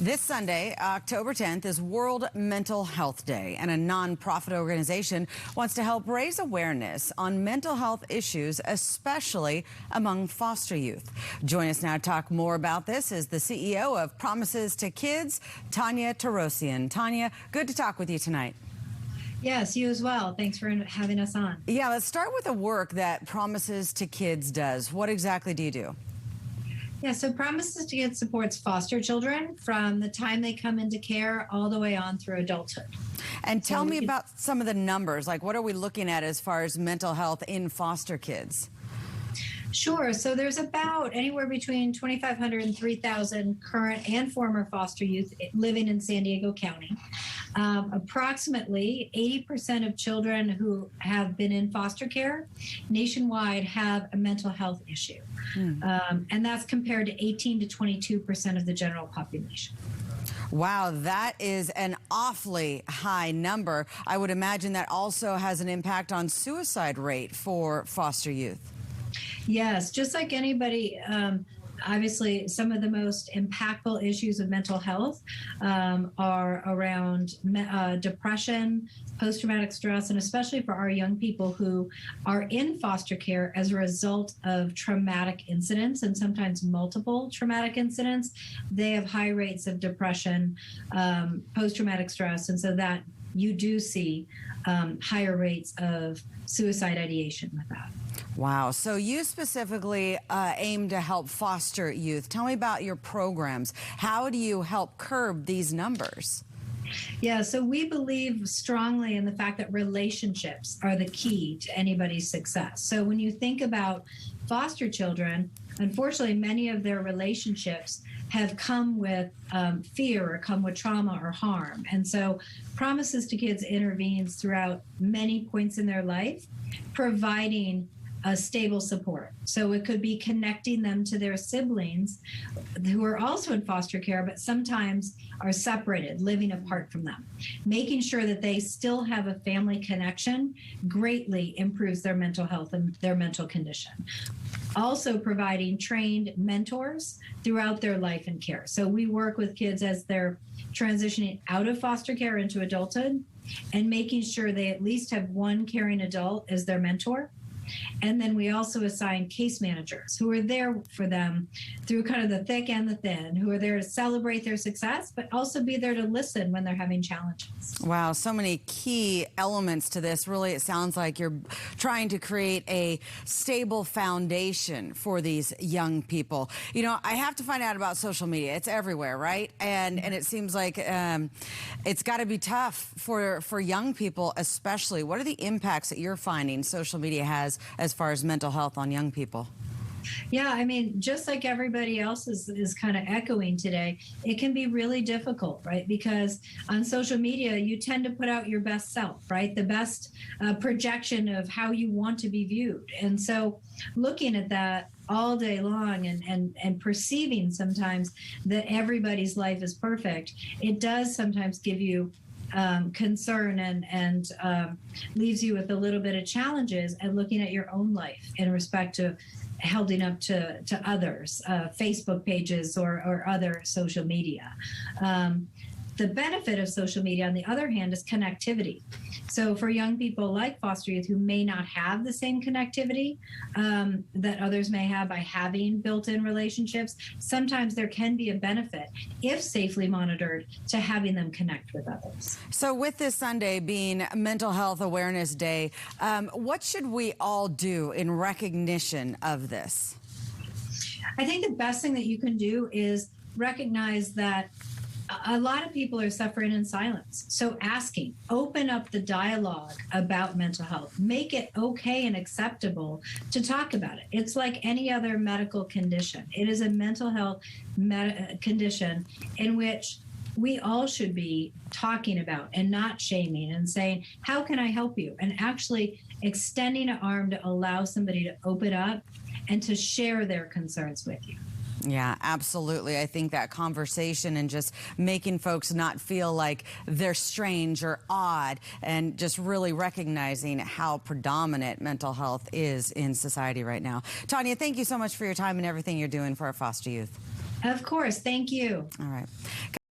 This Sunday, October 10th, is World Mental Health Day, and a nonprofit organization wants to help raise awareness on mental health issues, especially among foster youth. Join us now to talk more about this is the CEO of Promises2Kids, Tonya Torosian. Tonya, good to talk with you tonight. Yes, you as well. Thanks for having us on. Yeah, let's start with the work that Promises2Kids does. What exactly do you do? Yeah, so Promises2Kids supports foster children from the time they come into care all the way on through adulthood. And tell me about some of the numbers. Like, what are we looking at as far as mental health in foster kids? Sure. So there's about anywhere between 2,500 and 3,000 current and former foster youth living in San Diego County. Approximately 80% of children who have been in foster care nationwide have a mental health issue. And that's compared to 18 to 22% of the general population. Wow, that is an awfully high number. I would imagine that also has an impact on suicide rate for foster youth. Yes, just like anybody, obviously some of the most impactful issues of mental health are around depression, post-traumatic stress, and especially for our young people who are in foster care as a result of traumatic incidents, and sometimes multiple traumatic incidents. They have high rates of depression, post-traumatic stress, and so that you do see higher rates of suicide ideation with that. Wow. So you specifically aim to help foster youth. Tell me about your programs. How do you help curb these numbers? Yeah, so we believe strongly in the fact that relationships are the key to anybody's success. So when you think about foster children, unfortunately, many of their relationships have come with fear or come with trauma or harm. And so Promises2Kids intervenes throughout many points in their life, providing a stable support. So it could be connecting them to their siblings who are also in foster care, but sometimes are separated, living apart from them. Making sure that they still have a family connection greatly improves their mental health and their mental condition. Also providing trained mentors throughout their life and care. So we work with kids as they're transitioning out of foster care into adulthood and making sure they at least have one caring adult as their mentor. And then we also assign case managers who are there for them through kind of the thick and the thin, who are there to celebrate their success, but also be there to listen when they're having challenges. Wow, so many key elements to this. Really, it sounds like you're trying to create a stable foundation for these young people. You know, I have to find out about social media. It's everywhere, right? And it seems like it's got to be tough for young people especially. What are the impacts that you're finding social media has as far as mental health on young people? Yeah, I mean, just like everybody else is kind of echoing today, it can be really difficult, right? Because on social media, you tend to put out your best self, right? The best projection of how you want to be viewed. And so looking at that all day long and perceiving sometimes that everybody's life is perfect, it does sometimes give you concern and leaves you with a little bit of challenges and looking at your own life in respect to holding up to others, Facebook pages or other social media. The benefit of social media, on the other hand, is connectivity. So for young people like foster youth who may not have the same connectivity that others may have by having built-in relationships, sometimes there can be a benefit, if safely monitored, to having them connect with others. So with this Sunday being Mental Health Awareness Day, what should we all do in recognition of this? I think the best thing that you can do is recognize that a lot of people are suffering in silence. So open up the dialogue about mental health. Make it okay and acceptable to talk about it. It's like any other medical condition. It is a mental health condition in which we all should be talking about and not shaming and saying, how can I help you? And actually extending an arm to allow somebody to open up and to share their concerns with you. Yeah, absolutely. I think that conversation and just making folks not feel like they're strange or odd and just really recognizing how predominant mental health is in society right now. Tonya, thank you so much for your time and everything you're doing for our foster youth. Of course. Thank you. All right.